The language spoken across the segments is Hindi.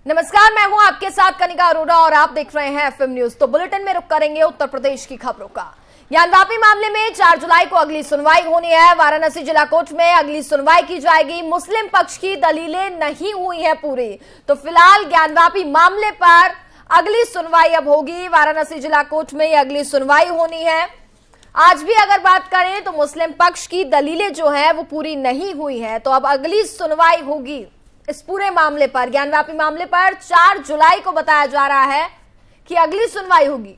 नमस्कार, मैं हूं आपके साथ कनिका अरोड़ा और आप देख रहे हैं एफएम न्यूज। तो बुलेटिन में रुक करेंगे उत्तर प्रदेश की खबरों का। ज्ञानवापी मामले में 4 जुलाई को अगली सुनवाई होनी है। वाराणसी जिला कोर्ट में अगली सुनवाई की जाएगी। मुस्लिम पक्ष की दलीलें नहीं हुई है पूरी, तो फिलहाल ज्ञानवापी मामले पर अगली सुनवाई अब होगी। वाराणसी जिला कोर्ट में अगली सुनवाई होनी है। आज भी अगर बात करें तो मुस्लिम पक्ष की दलीलें जो है वो पूरी नहीं हुई है, तो अब अगली सुनवाई होगी इस पूरे मामले पर। ज्ञानवापी मामले पर 4 जुलाई को बताया जा रहा है कि अगली सुनवाई होगी।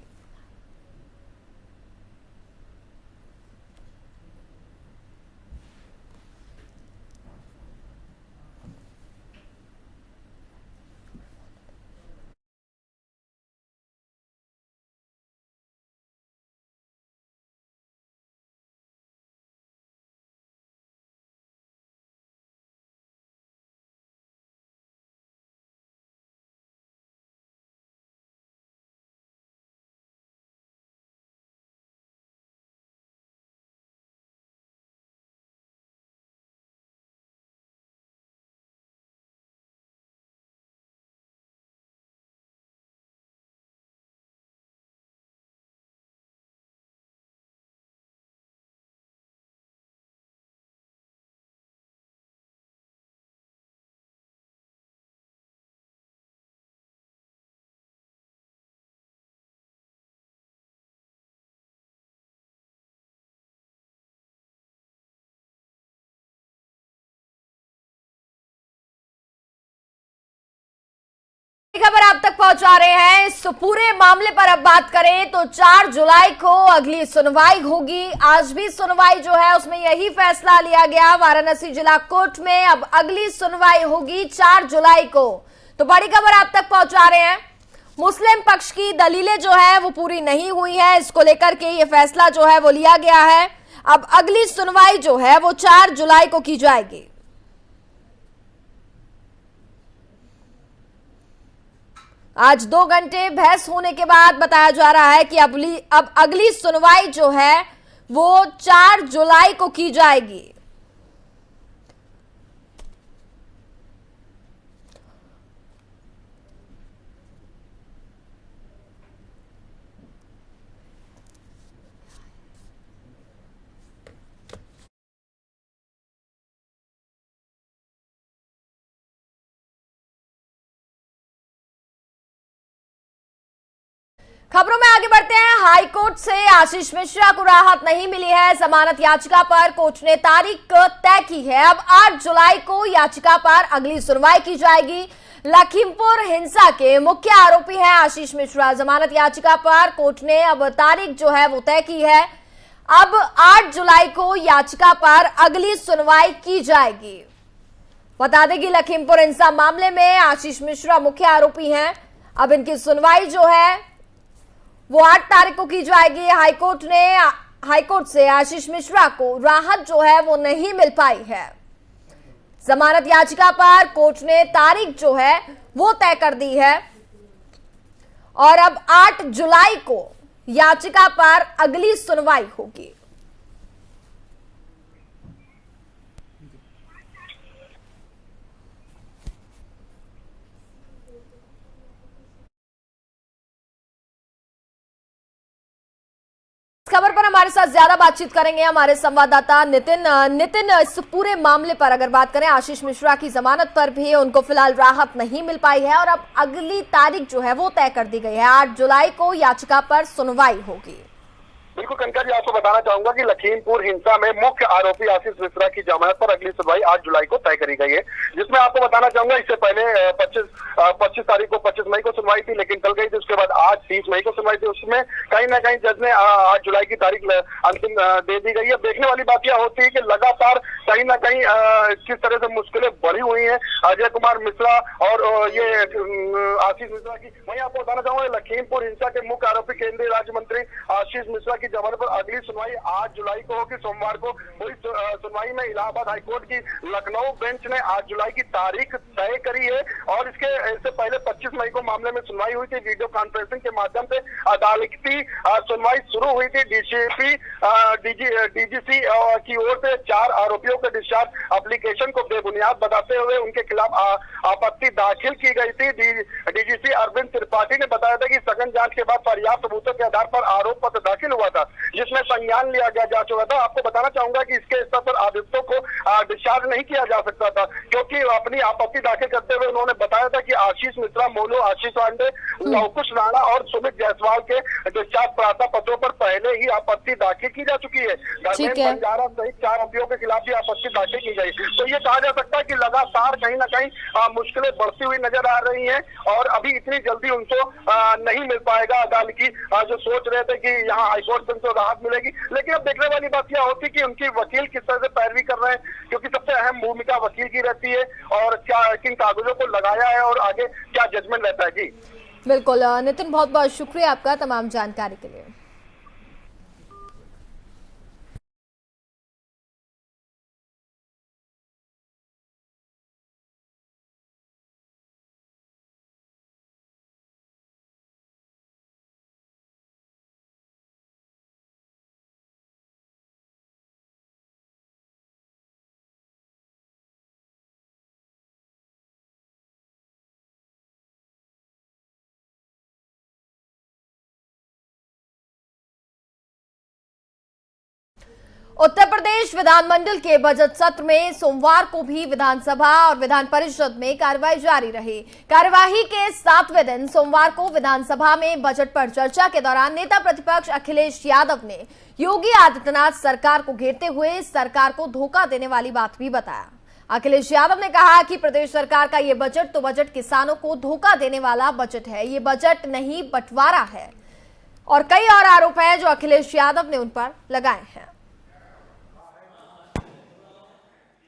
खबर आप तक पहुंचा रहे हैं। इस पूरे मामले पर अब बात करें तो 4 जुलाई को अगली सुनवाई होगी। आज भी सुनवाई जो है उसमें यही फैसला लिया गया वाराणसी जिला कोर्ट में। अब अगली सुनवाई होगी 4 जुलाई को। तो बड़ी खबर आप तक पहुंचा रहे हैं। मुस्लिम पक्ष की दलीलें जो है वो पूरी नहीं हुई है, इसको लेकर के ये फैसला जो है वो लिया गया है। अब अगली सुनवाई जो है वो 4 जुलाई को की जाएगी। आज 2 घंटे बहस होने के बाद बताया जा रहा है कि अब अगली सुनवाई जो है वो 4 जुलाई को की जाएगी। खबरों में आगे बढ़ते हैं। हाईकोर्ट से आशीष मिश्रा को राहत नहीं मिली है। जमानत याचिका पर कोर्ट ने तारीख तय की है। अब 8 जुलाई को याचिका पर अगली सुनवाई की जाएगी। लखीमपुर हिंसा के मुख्य आरोपी हैं आशीष मिश्रा। जमानत याचिका पर कोर्ट ने अब तारीख जो है वो तय की है। अब 8 जुलाई को याचिका पर अगली सुनवाई की जाएगी। बता दें कि लखीमपुर हिंसा मामले में आशीष मिश्रा मुख्य आरोपी हैं। अब इनकी सुनवाई जो है वो 8 तारीख को की जाएगी। हाईकोर्ट से आशीष मिश्रा को राहत जो है वो नहीं मिल पाई है। जमानत याचिका पर कोर्ट ने तारीख जो है वो तय कर दी है और अब 8 जुलाई को याचिका पर अगली सुनवाई होगी। खबर पर हमारे साथ ज्यादा बातचीत करेंगे हमारे संवाददाता नितिन। इस पूरे मामले पर अगर बात करें, आशीष मिश्रा की जमानत पर भी उनको फिलहाल राहत नहीं मिल पाई है और अब अगली तारीख जो है वो तय कर दी गई है। 8 जुलाई को याचिका पर सुनवाई होगी। बिल्कुल कनका जी, आपको बताना चाहूंगा कि लखीमपुर हिंसा में मुख्य आरोपी आशीष मिश्रा की जमानत पर अगली सुनवाई 8 जुलाई को तय करी गई है, जिसमें आपको बताना चाहूंगा इससे पहले 25 तारीख को 25 मई को सुनवाई थी, लेकिन कल गई थी। उसके बाद आज 30 मई को सुनवाई थी। उसमें कहीं ना कहीं जज ने 8 जुलाई की तारीख अंतिम दे दी गई है। देखने वाली बात यह होती है कि लगातार कहीं ना कहीं किस तरह से मुश्किलें बढ़ी हुई है अजय कुमार मिश्रा और ये आशीष मिश्रा की। वहीं आपको बताना चाहूंगा लखीमपुर हिंसा के मुख्य आरोपी केंद्रीय राज्य मंत्री आशीष मिश्रा की की जमानत पर अगली सुनवाई 8 जुलाई को होगी, सोमवार को हुई सुनवाई में इलाहाबाद हाईकोर्ट की लखनऊ बेंच ने 8 जुलाई की तारीख तय करी है और इससे पहले 25 मई को मामले में सुनवाई हुई थी। वीडियो कॉन्फ्रेंसिंग के माध्यम से अदालती सुनवाई शुरू हुई थी। डीजीसी की ओर से 4 आरोपियों के डिस्चार्ज एप्लीकेशन को बेबुनियाद बताते हुए उनके खिलाफ आपत्ति दाखिल की गई थी। डीजीसी अरविंद त्रिपाठी ने बताया था कि सघन जांच के बाद पर्याप्त सबूतों के आधार पर आरोप पत्र दाखिल हुआ था, जिसमें संज्ञान लिया जा चुका था। आपको बताना चाहूंगा कि इसके स्तर पर आरोपियों को डिस्चार्ज नहीं किया जा सकता था, क्योंकि अपनी आपत्ति दाखिल करते हुए उन्होंने बताया था कि आशीष मिश्रा, मोनू, आशीष पांडे, लवकुश राणा और सुमित जायसवाल के डिस्चार्ज प्रार्थना पत्रों पर पहले ही आपत्ति दाखिल की जा चुकी है। धर्मेंद्र बंजारा सहित 4 आरोपियों के खिलाफ भी आपत्ति दाखिल की गई। तो ये कहा जा सकता है कि लगातार कहीं ना कहीं मुश्किलें बढ़ती हुई नजर आ रही हैं और अभी इतनी जल्दी उनको नहीं मिल पाएगा अदालत की जो सोच रहे थे कि यहाँ हाईकोर्ट से उनको राहत मिलेगी। लेकिन अब देखने वाली बात यह होती कि उनकी वकील किस तरह से पैरवी कर रहे हैं, क्योंकि सबसे अहम भूमिका वकील की रहती है और क्या किन कागजों को लगाया है और आगे क्या जजमेंट रहता है। जी बिल्कुल नितिन, बहुत बहुत शुक्रिया आपका तमाम जानकारी के लिए। उत्तर प्रदेश विधानमंडल के बजट सत्र में सोमवार को भी विधानसभा और विधान परिषद में कार्रवाई जारी रही। कार्यवाही के 7वें दिन सोमवार को विधानसभा में बजट पर चर्चा के दौरान नेता प्रतिपक्ष अखिलेश यादव ने योगी आदित्यनाथ सरकार को घेरते हुए सरकार को धोखा देने वाली बात भी बताया। अखिलेश यादव ने कहा कि प्रदेश सरकार का ये बजट तो बजट किसानों को धोखा देने वाला बजट है, ये बजट नहीं बंटवारा है, और कई और आरोप हैं जो अखिलेश यादव ने उन पर लगाए हैं।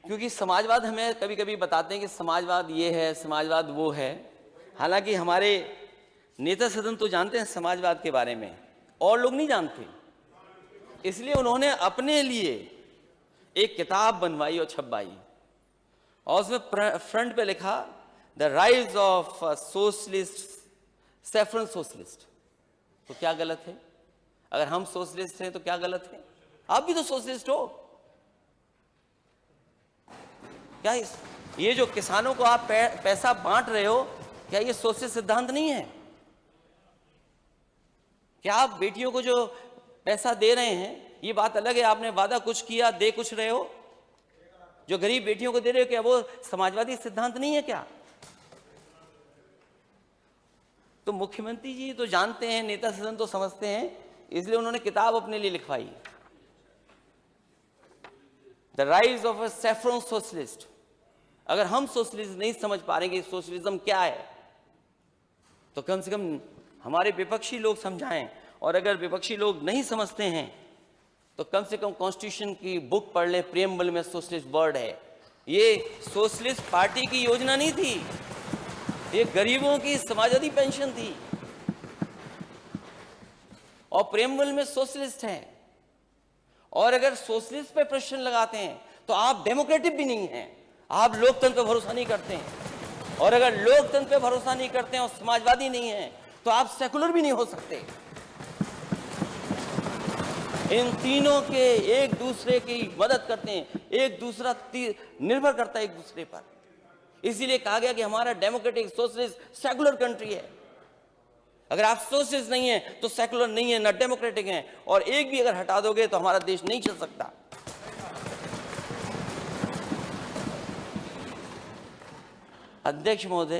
क्योंकि समाजवाद हमें कभी कभी बताते हैं कि समाजवाद ये है, समाजवाद वो है। हालांकि हमारे नेता सदन तो जानते हैं समाजवाद के बारे में, और लोग नहीं जानते। इसलिए उन्होंने अपने लिए एक किताब बनवाई और छपवाई और उसमें फ्रंट पे लिखा the rise of socialist, saffron socialist. तो क्या गलत है? अगर हम सोशलिस्ट हैं तो क्या गलत है? आप भी तो सोशलिस्ट हो। क्या ये जो किसानों को आप पैसा बांट रहे हो, क्या ये सोशलिस्ट सिद्धांत नहीं है? क्या आप बेटियों को जो पैसा दे रहे हैं, ये बात अलग है, आपने वादा कुछ किया, दे कुछ रहे हो। जो गरीब बेटियों को दे रहे हो, क्या वो समाजवादी सिद्धांत नहीं है क्या? तो मुख्यमंत्री जी तो जानते हैं, नेता सदन तो समझते हैं, इसलिए उन्होंने किताब अपने लिए लिखवाई, the rise of a saffron socialist. अगर हम सोशलिस्ट नहीं समझ पा रहे कि सोशलिज्म क्या है, तो कम से कम हमारे विपक्षी लोग समझाएं। और अगर विपक्षी लोग नहीं समझते हैं तो कम से कम कॉन्स्टिट्यूशन की बुक पढ़ ले, प्रियम्बल में सोशलिस्ट वर्ड है। ये सोशलिस्ट पार्टी की योजना नहीं थी, ये गरीबों की समाजवादी पेंशन थी, और प्रियम्बल में सोशलिस्ट है। और अगर सोशलिस्ट पे प्रश्न लगाते हैं तो आप डेमोक्रेटिक भी नहीं हैं, आप लोकतंत्र पे भरोसा नहीं करते हैं। और अगर लोकतंत्र पे भरोसा नहीं करते हैं और समाजवादी नहीं हैं, तो आप सेकुलर भी नहीं हो सकते। इन तीनों के एक दूसरे की मदद करते हैं, एक दूसरा निर्भर करता है एक दूसरे पर। इसीलिए कहा गया कि हमारा डेमोक्रेटिक सोशलिस्ट सेकुलर कंट्री है। अगर आप सोशलिस्ट नहीं है तो सेकुलर नहीं है, ना डेमोक्रेटिक है, और एक भी अगर हटा दोगे तो हमारा देश नहीं चल सकता। अध्यक्ष महोदय,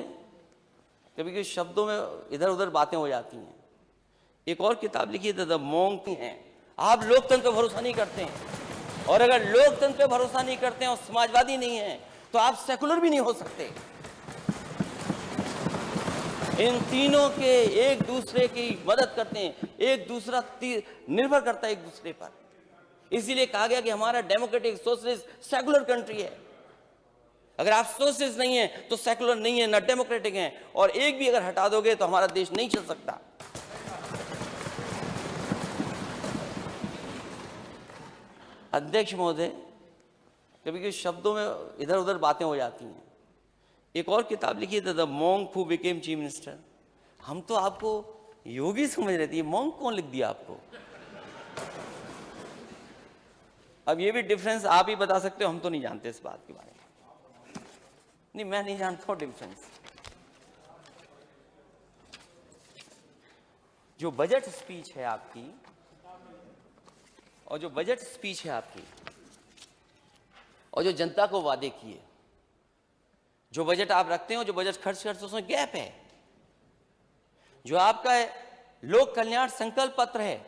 कभी कभी शब्दों में इधर उधर बातें हो जाती हैं। एक और किताब लिखी है द मोंक है। आप लोकतंत्र पे भरोसा नहीं करते हैं, और अगर लोकतंत्र पे भरोसा नहीं करते हैं और समाजवादी नहीं है, तो आप सेकुलर भी नहीं हो सकते। इन तीनों के एक दूसरे की मदद करते हैं, एक दूसरा निर्भर करता है एक दूसरे पर। इसीलिए कहा गया कि हमारा डेमोक्रेटिक सोशलिस्ट सेकुलर कंट्री है। अगर आप सोशलिस्ट नहीं है तो सेकुलर नहीं है, ना डेमोक्रेटिक है, और एक भी अगर हटा दोगे तो हमारा देश नहीं चल सकता। अध्यक्ष महोदय, कभी कभी शब्दों में इधर उधर बातें हो जाती हैं। एक और किताब लिखी थी, the monk who became chief minister. हम तो आपको योगी समझ रहे थे, मॉन्क कौन लिख दिया आपको? अब ये भी डिफरेंस आप ही बता सकते हो, हम तो नहीं जानते इस बात के बारे में। नहीं, मैं नहीं जानता हूं डिफरेंस। जो बजट स्पीच है आपकी और जो बजट स्पीच है आपकी और जो जनता को वादे किए, जो बजट आप रखते हो, जो बजट खर्च करते हो, उसमें गैप है। जो आपका लोक कल्याण संकल्प पत्र है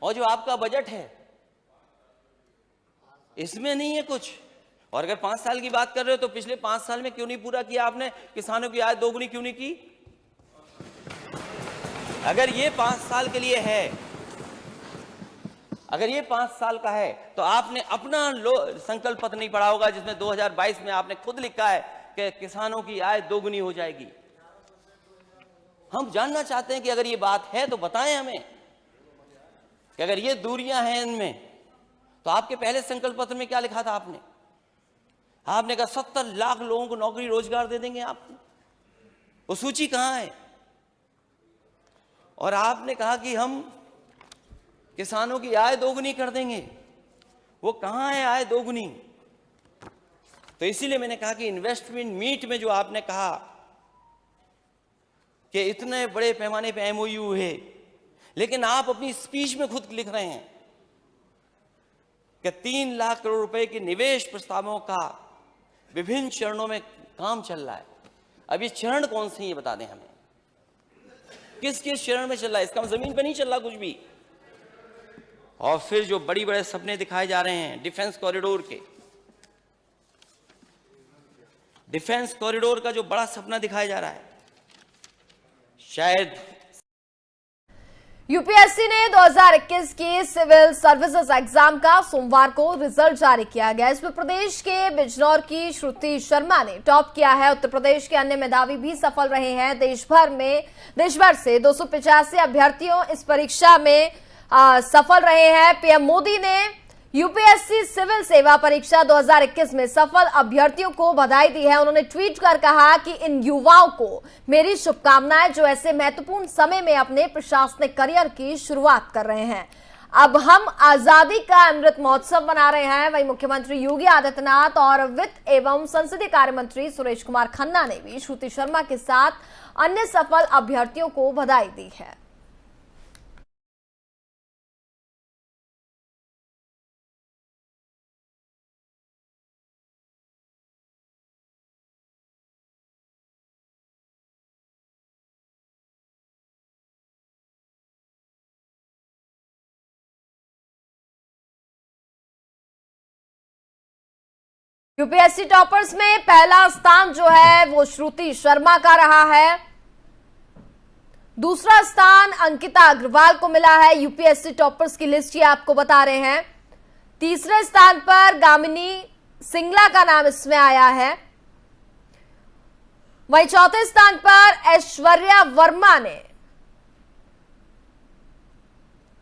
और जो आपका बजट है, इसमें नहीं है कुछ। और अगर 5 साल की बात कर रहे हो तो पिछले 5 साल में क्यों नहीं पूरा किया आपने? किसानों की आय दोगुनी क्यों नहीं की? अगर ये 5 साल के लिए है, अगर ये 5 साल का है, तो आपने अपना संकल्प पत्र नहीं पढ़ा होगा, जिसमें 2022 में आपने खुद लिखा है कि किसानों की आय दोगुनी हो जाएगी। हम जानना चाहते हैं कि अगर ये बात है तो बताएं हमें कि अगर ये दूरियां हैं इनमें, तो आपके पहले संकल्प पत्र में क्या लिखा था आपने? आपने कहा 70 लाख लोगों को नौकरी रोजगार दे देंगे आप। वो सूची कहां है? और आपने कहा कि हम किसानों की आय दोगुनी कर देंगे। वो कहां है आय दोगुनी? तो इसीलिए मैंने कहा कि इन्वेस्टमेंट मीट में जो आपने कहा कि इतने बड़े पैमाने पे एमओयू है, लेकिन आप अपनी स्पीच में खुद लिख रहे हैं कि 3 लाख करोड़ रुपए के निवेश प्रस्तावों का विभिन्न चरणों में काम चल रहा है। अब ये चरण कौन से, ये बता दें हमें, किस किस चरण में चल रहा है? इसका जमीन पे नहीं चल रहा कुछ भी। और फिर जो बड़ी बड़े सपने दिखाए जा रहे हैं डिफेंस कॉरिडोर के, डिफेंस कॉरिडोर का जो बड़ा सपना दिखाया जा रहा है, शायद यूपीएससी ने 2021 की सिविल सर्विसेज एग्जाम का सोमवार को रिजल्ट जारी किया गया। इसमें प्रदेश के बिजनौर की श्रुति शर्मा ने टॉप किया है। उत्तर प्रदेश के अन्य मेधावी भी सफल रहे हैं। देश भर से 285 अभ्यर्थियों इस परीक्षा में सफल रहे हैं। पीएम मोदी ने यूपीएससी सिविल सेवा परीक्षा 2021 में सफल अभ्यर्थियों को बधाई दी है। उन्होंने ट्वीट कर कहा कि इन युवाओं को मेरी शुभकामनाएं जो ऐसे महत्वपूर्ण समय में अपने प्रशासनिक करियर की शुरुआत कर रहे हैं। अब हम आजादी का अमृत महोत्सव मना रहे हैं। वहीं मुख्यमंत्री योगी आदित्यनाथ और वित्त एवं संसदीय कार्य मंत्री सुरेश कुमार खन्ना ने भी श्रुति शर्मा के साथ अन्य सफल अभ्यर्थियों को बधाई दी है। यूपीएससी टॉपर्स में पहला स्थान जो है वो श्रुति शर्मा का रहा है। दूसरा स्थान अंकिता अग्रवाल को मिला है। यूपीएससी टॉपर्स की लिस्ट ये आपको बता रहे हैं। तीसरे स्थान पर गामिनी सिंगला का नाम इसमें आया है। वहीं चौथे स्थान पर ऐश्वर्या वर्मा ने।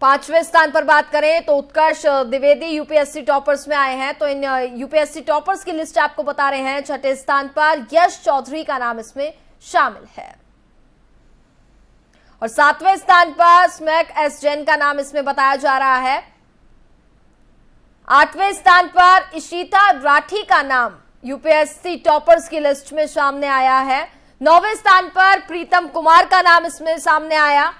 पांचवें स्थान पर बात करें तो उत्कर्ष द्विवेदी यूपीएससी टॉपर्स में आए हैं। तो इन यूपीएससी टॉपर्स की लिस्ट आपको बता रहे हैं। छठे स्थान पर यश चौधरी का नाम इसमें शामिल है और 7वें स्थान पर स्मैक एस जैन का नाम इसमें बताया जा रहा है। 8वें स्थान पर इशिता राठी का नाम यूपीएससी टॉपर्स की लिस्ट में सामने आया है। 9वें स्थान पर प्रीतम कुमार का नाम इसमें सामने आया।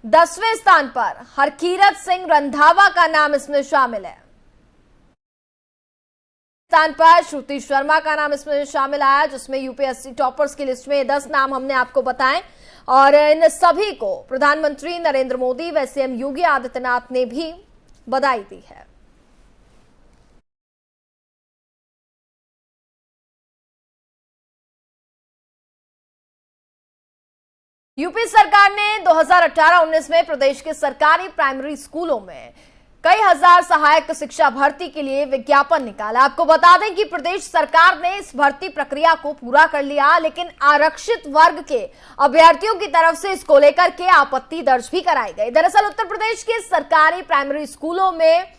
10वें स्थान पर हरकीरत सिंह रंधावा का नाम इसमें शामिल है। स्थान पर श्रुति शर्मा का नाम इसमें शामिल आया, जिसमें यूपीएससी टॉपर्स की लिस्ट में 10 नाम हमने आपको बताएं और इन सभी को प्रधानमंत्री नरेंद्र मोदी व सीएम योगी आदित्यनाथ ने भी बधाई दी है। यूपी सरकार ने 2018-19 में प्रदेश के सरकारी प्राइमरी स्कूलों में कई हजार सहायक शिक्षा भर्ती के लिए विज्ञापन निकाला। आपको बता दें कि प्रदेश सरकार ने इस भर्ती प्रक्रिया को पूरा कर लिया, लेकिन आरक्षित वर्ग के अभ्यर्थियों की तरफ से इसको लेकर के आपत्ति दर्ज भी कराई गई। दरअसल उत्तर प्रदेश के सरकारी प्राइमरी स्कूलों में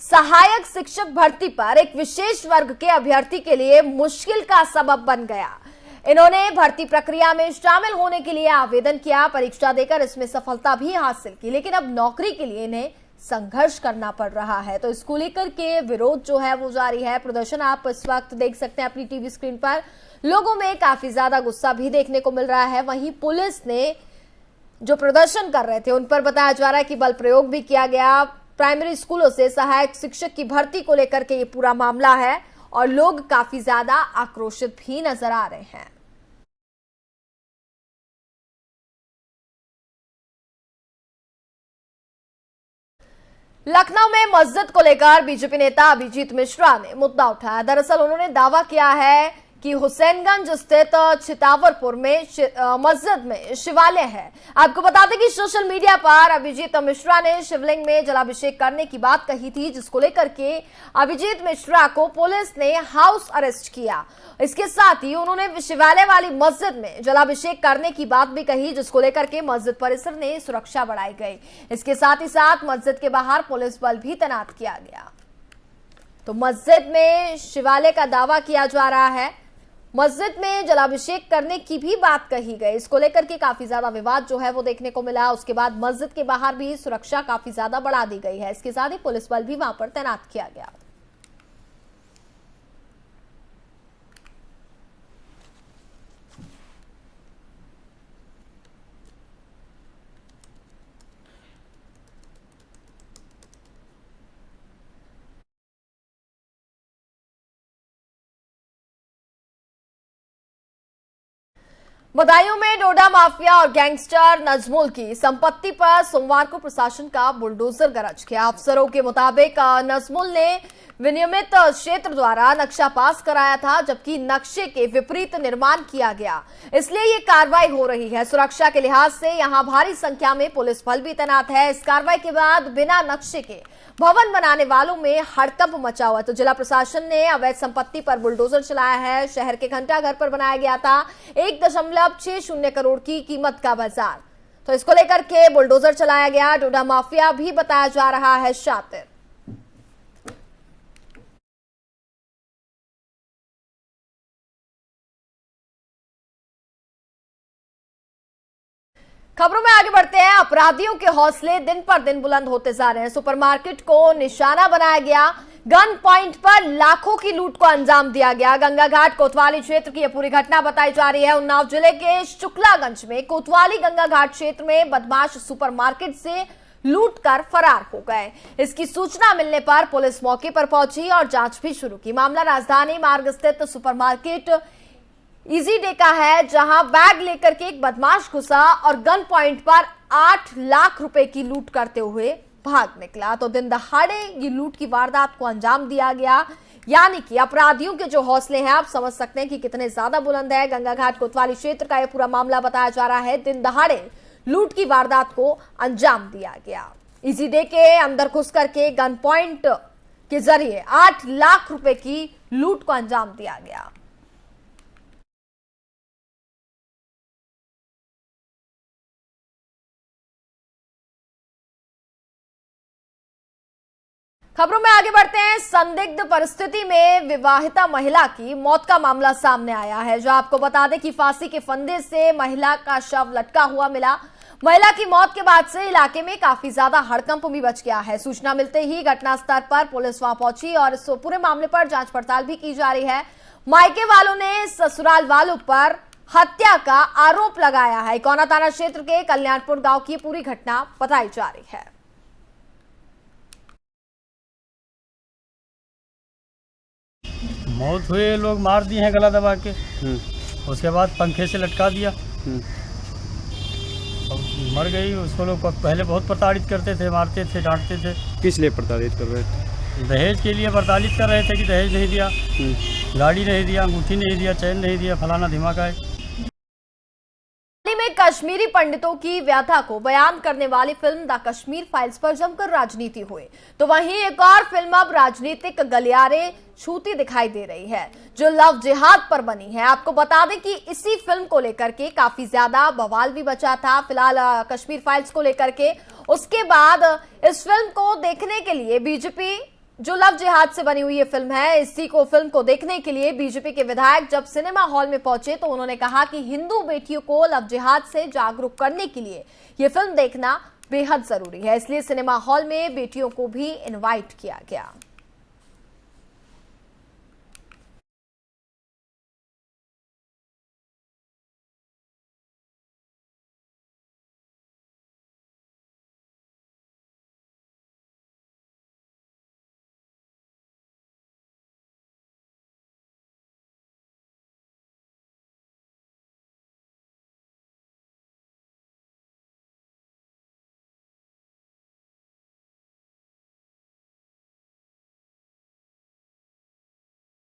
सहायक शिक्षक भर्ती पर एक विशेष वर्ग के अभ्यर्थी के लिए मुश्किल का सबब बन गया। इन्होंने भर्ती प्रक्रिया में शामिल होने के लिए आवेदन किया, परीक्षा देकर इसमें सफलता भी हासिल की, लेकिन अब नौकरी के लिए इन्हें संघर्ष करना पड़ रहा है। तो इसको लेकर के विरोध जो है वो जारी है। प्रदर्शन आप इस वक्त देख सकते हैं अपनी टीवी स्क्रीन पर। लोगों में काफी ज्यादा गुस्सा भी देखने को मिल रहा है। वहीं पुलिस ने जो प्रदर्शन कर रहे थे उन पर बताया जा रहा है कि बल प्रयोग भी किया गया। प्राइमरी स्कूलों से सहायक शिक्षक की भर्ती को लेकर के ये पूरा मामला है और लोग काफी ज्यादा आक्रोशित भी नजर आ रहे हैं। लखनऊ में मस्जिद को लेकर बीजेपी नेता अभिजीत मिश्रा ने मुद्दा उठाया। दरअसल उन्होंने दावा किया है कि हुसैनगंज स्थित छितावरपुर में मस्जिद में शिवालय है। आपको बता दें कि सोशल मीडिया पर अभिजीत मिश्रा ने शिवलिंग में जलाभिषेक करने की बात कही थी, जिसको लेकर के अभिजीत मिश्रा को पुलिस ने हाउस अरेस्ट किया। इसके साथ ही उन्होंने शिवालय वाली मस्जिद में जलाभिषेक करने की बात भी कही, जिसको लेकर के मस्जिद परिसर में सुरक्षा बढ़ाई गई। इसके साथ ही साथ मस्जिद के बाहर पुलिस बल भी तैनात किया गया। तो मस्जिद में शिवालय का दावा किया जा रहा है, मस्जिद में जलाभिषेक करने की भी बात कही गई। इसको लेकर के काफी ज्यादा विवाद जो है वो देखने को मिला। उसके बाद मस्जिद के बाहर भी सुरक्षा काफी ज्यादा बढ़ा दी गई है। इसके साथ ही पुलिस बल भी वहां पर तैनात किया गया। बदायूं में डोडा माफिया और गैंगस्टर नजमुल की संपत्ति पर सोमवार को प्रशासन का बुलडोजर गरज किया। अफसरों के मुताबिक नजमुल ने विनियमित क्षेत्र द्वारा नक्शा पास कराया था, जबकि नक्शे के विपरीत निर्माण किया गया, इसलिए ये कार्रवाई हो रही है। सुरक्षा के लिहाज से यहां भारी संख्या में पुलिस बल भी तैनात है। इस कार्रवाई के बाद बिना नक्शे के भवन बनाने वालों में हड़कंप मचा हुआ। तो जिला प्रशासन ने अवैध संपत्ति पर बुलडोजर चलाया है। शहर के घंटा घर पर बनाया गया था 1.60 करोड़ की कीमत का बाजार, तो इसको लेकर के बुलडोजर चलाया गया। डोडा माफिया भी बताया जा रहा है शातिर। खबरों में आगे बढ़ते हैं। अपराधियों के हौसले दिन पर दिन बुलंद होते जा रहे हैं। सुपरमार्केट को निशाना बनाया गया, गन पॉइंट पर लाखों की लूट को अंजाम दिया गया। गंगा घाट कोतवाली क्षेत्र की यह पूरी घटना बताई जा रही है। उन्नाव जिले के शुक्लागंज में कोतवाली गंगा घाट क्षेत्र में बदमाश सुपरमार्केट से लूट कर फरार हो गए। इसकी सूचना मिलने पर पुलिस मौके पर पहुंची और जांच भी शुरू की। मामला राजधानी मार्ग स्थित सुपरमार्केट इजी डे का है, जहां बैग लेकर के एक बदमाश घुसा और गन पॉइंट पर 8 लाख रुपए की लूट करते हुए भाग निकला। तो दिन दहाड़े ये लूट की वारदात को अंजाम दिया गया। यानी कि अपराधियों के जो हौसले हैं आप समझ सकते हैं कि कितने ज्यादा बुलंद है। गंगा घाट कोतवाली क्षेत्र का यह पूरा मामला बताया जा रहा है। दिन दहाड़े लूट की वारदात को अंजाम दिया गया। इजी डे के अंदर घुस करके गन पॉइंट के जरिए 8 लाख रुपए की लूट को अंजाम दिया गया। खबरों में आगे बढ़ते हैं। संदिग्ध परिस्थिति में विवाहिता महिला की मौत का मामला सामने आया है। जो आपको बता दें कि फांसी के फंदे से महिला का शव लटका हुआ मिला। महिला की मौत के बाद से इलाके में काफी ज्यादा हड़कंप भी मच गया है। सूचना मिलते ही घटनास्थल पर पुलिस वहां पहुंची और इस पूरे मामले पर जांच पड़ताल भी की जा रही है। मायके वालों ने ससुराल वालों पर हत्या का आरोप लगाया है। कोना थाना क्षेत्र के कल्याणपुर गांव की पूरी घटना बताई जा रही है। मौत हुए लोग मार दिए हैं गला दबा के, उसके बाद पंखे से लटका दिया और मर गई। उसको लोग पहले बहुत प्रताड़ित करते थे, मारते थे, डांटते थे। किस लिए प्रताड़ित कर रहे थे? दहेज के लिए प्रताड़ित कर रहे थे कि दहेज नहीं दिया, गाड़ी नहीं दिया, अंगूठी नहीं दिया, चैन नहीं दिया, फलाना धिमाका है। में कश्मीरी पंडितों की व्यथा को बयान करने वाली फिल्म द कश्मीर फाइल्स पर जमकर राजनीति हुई, तो वहीं एक और फिल्म अब राजनीतिक गलियारे छूती दिखाई दे रही है, जो लव जिहाद पर बनी है। आपको बता दें कि इसी फिल्म को लेकर के काफी ज्यादा बवाल भी बचा था फिलहाल कश्मीर फाइल्स को लेकर के। उसके बाद इस फिल्म को देखने के लिए बीजेपी, जो लव जिहाद से बनी हुई ये फिल्म है, इसी को फिल्म को देखने के लिए बीजेपी के विधायक जब सिनेमा हॉल में पहुंचे तो उन्होंने कहा कि हिंदू बेटियों को लव जिहाद से जागरूक करने के लिए ये फिल्म देखना बेहद जरूरी है, इसलिए सिनेमा हॉल में बेटियों को भी इनवाइट किया गया।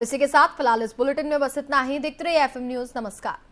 इसी के साथ फिलहाल इस बुलेटिन में बस इतना ही। देखते रहिए एफएम न्यूज। नमस्कार।